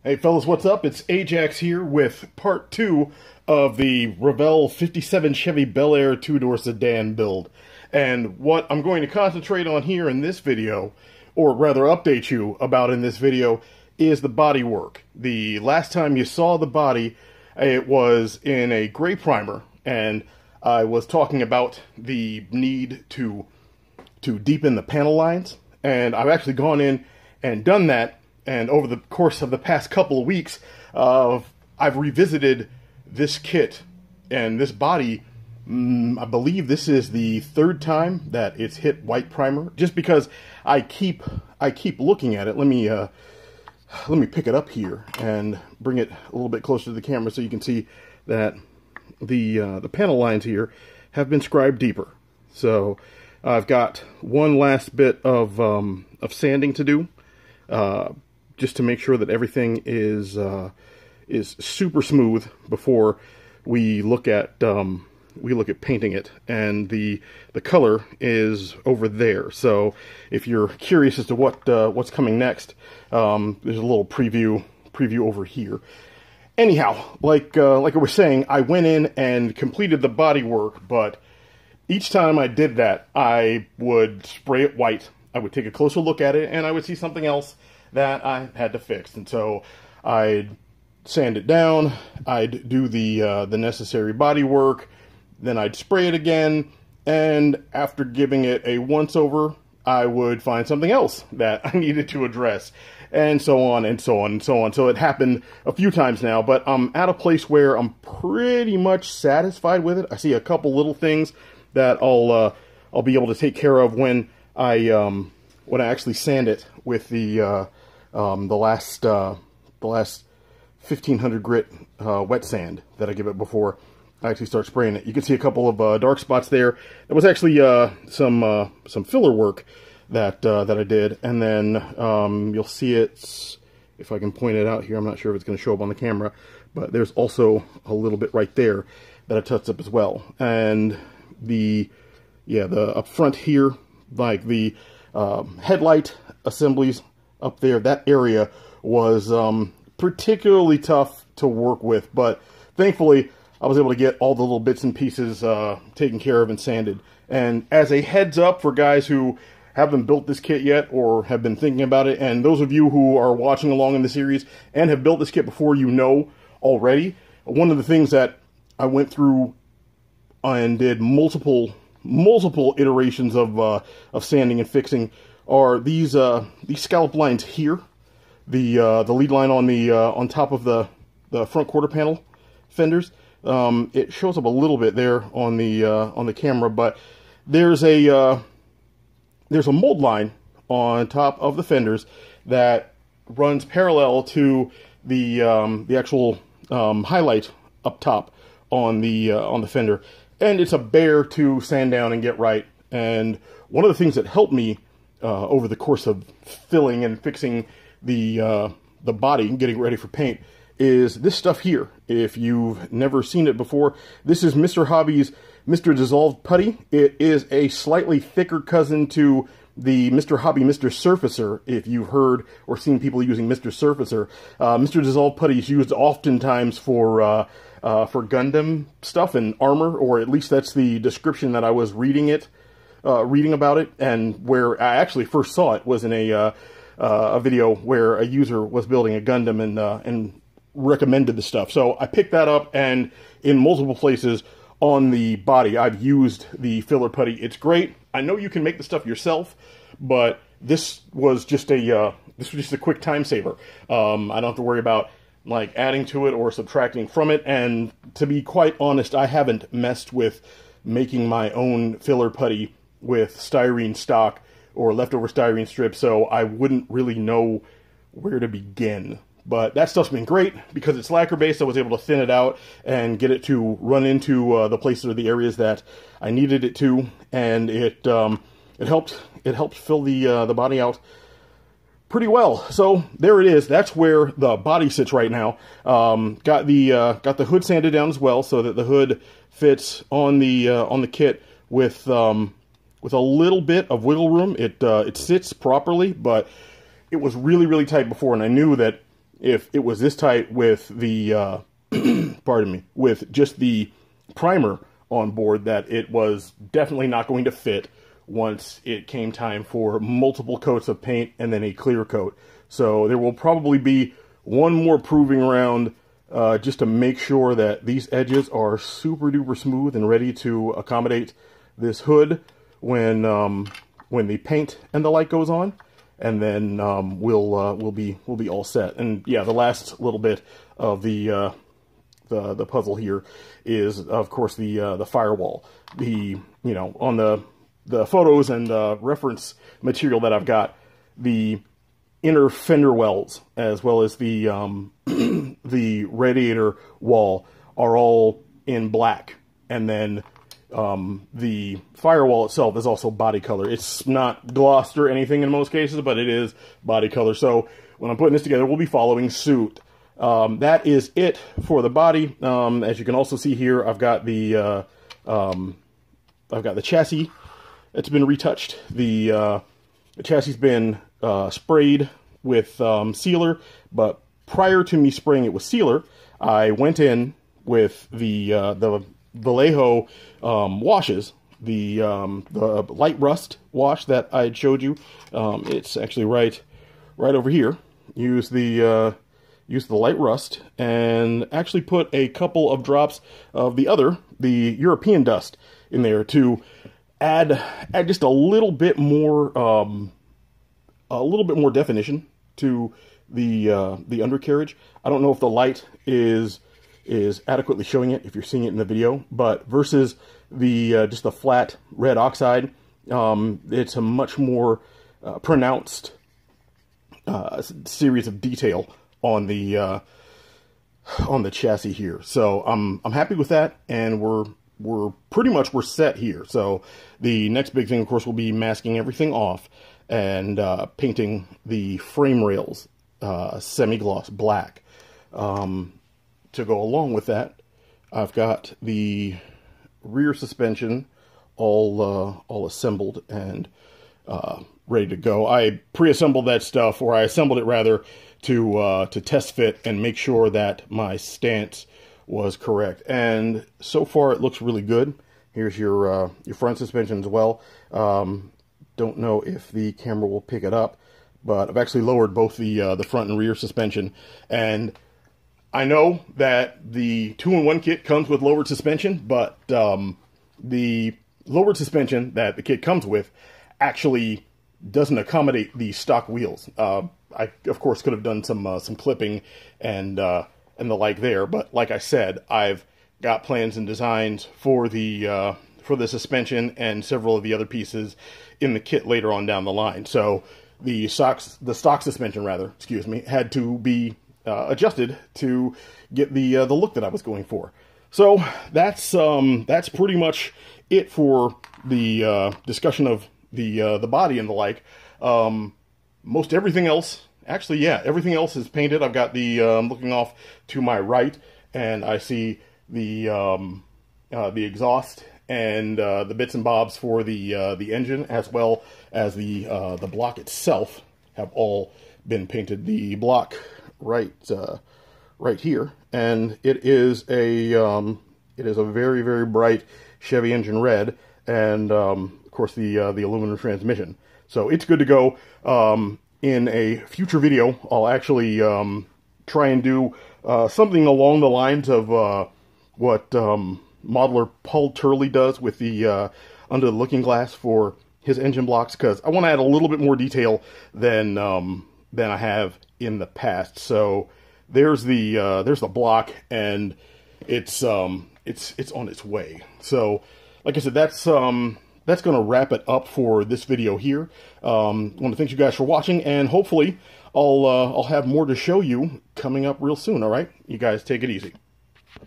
Hey fellas, what's up? It's Ajax here with part 2 of the Revell 57 Chevy Bel Air 2-door sedan build. And what I'm going to concentrate on here in this video, or rather update you about in this video, is the bodywork. The last time you saw the body, it was in a gray primer, and I was talking about the need to deepen the panel lines, and I've actually gone in and done that. And over the course of the past couple of weeks, I've revisited this kit and this body. I believe this is the third time that it's hit white primer. Just because I keep looking at it. Let me pick it up here and bring it a little bit closer to the camera so you can see that the panel lines here have been scribed deeper. So I've got one last bit of sanding to do. Just to make sure that everything is super smooth before we look at painting it, and the color is over there. So if you're curious as to what's coming next, there's a little preview over here. Anyhow, like I was saying, I went in and completed the body work, but each time I did that, I would spray it white. I would take a closer look at it, and I would see something else that I had to fix. And so I'd sand it down, I'd do the necessary body work, then I'd spray it again, and after giving it a once-over, I would find something else that I needed to address, and so on, and so on, and so on. So it happened a few times now, but I'm at a place where I'm pretty much satisfied with it. I see a couple little things that I'll be able to take care of when I actually sand it with the last 1500 grit wet sand that I give it before I actually start spraying it. You can see a couple of dark spots there. It was actually some filler work that I did, and then you'll see it if I can point it out here. I'm not sure if it's going to show up on the camera, but there's also a little bit right there that I touched up as well. And the up front here, like the headlight assemblies up there, that area was particularly tough to work with, but thankfully I was able to get all the little bits and pieces taken care of and sanded. And as a heads up for guys who haven't built this kit yet or have been thinking about it, and those of you who are watching along in the series and have built this kit before, you know already, one of the things that I went through and did multiple iterations of sanding and fixing are these scallop lines here, the lead line on top of the front quarter panel fenders. It shows up a little bit there on the camera, but there's a mold line on top of the fenders that runs parallel to the actual highlight up top on the fender, and it's a bear to sand down and get right. And one of the things that helped me over the course of filling and fixing the body and getting ready for paint is this stuff here. If you've never seen it before, this is Mr. Hobby's Mr. Dissolved Putty. It is a slightly thicker cousin to the Mr. Hobby Mr. Surfacer, if you've heard or seen people using Mr. Surfacer. Mr. Dissolved Putty is used oftentimes for Gundam stuff and armor, or at least that's the description that I was reading about it, and where I actually first saw it was in a video where a user was building a Gundam and recommended the stuff. So I picked that up, and in multiple places on the body I've used the filler putty. It's great. I know you can make the stuff yourself, but this was just a quick time saver. I don't have to worry about like adding to it or subtracting from it, and to be quite honest, I haven't messed with making my own filler putty with styrene stock or leftover styrene strips, so I wouldn't really know where to begin. But that stuff's been great because it's lacquer based. I was able to thin it out and get it to run into the places or the areas that I needed it to, and it helped fill the body out pretty well. So there it is. That's where the body sits right now. Got the hood sanded down as well, so that the hood fits on the kit with a little bit of wiggle room. It sits properly, but it was really, really tight before, and I knew that if it was this tight with the, pardon me, with just the primer on board, that it was definitely not going to fit once it came time for multiple coats of paint and then a clear coat. So there will probably be one more proving round just to make sure that these edges are super duper smooth and ready to accommodate this hood when the paint and the light goes on, and then we'll be all set. And yeah, the last little bit of the puzzle here is, of course, the firewall. On the photos and reference material that I've got, the inner fender wells as well as the the radiator wall are all in black, and then the firewall itself is also body color. It's not glossed or anything in most cases, but it is body color. So when I'm putting this together, we'll be following suit. That is it for the body. As you can also see here, I've got the chassis. It's been retouched. The chassis has been sprayed with sealer, but prior to me spraying it with sealer, I went in with the Vallejo washes, the light rust wash that I showed you. It's actually right over here. Use the light rust and actually put a couple of drops of the European dust in there to add just a little bit more definition to the undercarriage. I don't know if the light is adequately showing it, if you're seeing it in the video, but versus the just the flat red oxide, it's a much more pronounced series of detail on the chassis here. So I'm happy with that, and we're pretty much set here. So the next big thing, of course, will be masking everything off and painting the frame rails semi-gloss black. To go along with that, I've got the rear suspension all assembled and ready to go. I pre-assembled that stuff, or I assembled it rather, to test fit and make sure that my stance was correct. And so far it looks really good. Here's your front suspension as well. Don't know if the camera will pick it up, but I've actually lowered both the front and rear suspension. And I know that the 2-in-1 kit comes with lowered suspension, but the lowered suspension that the kit comes with actually doesn't accommodate the stock wheels. I, of course, could have done some clipping and the like there, but like I said, I've got plans and designs for the suspension and several of the other pieces in the kit later on down the line. So the stock suspension, rather, excuse me, had to be adjusted to get the look that I was going for. So that's pretty much it for the discussion of the body and the like. Most everything else, actually, yeah, everything else is painted. I've got the looking off to my right, and I see the exhaust and the bits and bobs for the engine, as well as the block itself, have all been painted. The block right here, and it is a very, very bright Chevy engine red, and of course the aluminum transmission. So it's good to go. In a future video, I'll actually try and do something along the lines of what modeler Paul Turley does with the under the looking glass for his engine blocks, because I want to add a little bit more detail than I have in the past. So there's the block, and it's on its way. So like I said, that's going to wrap it up for this video here. I want to thank you guys for watching, and hopefully I'll have more to show you coming up real soon. All right, you guys take it easy.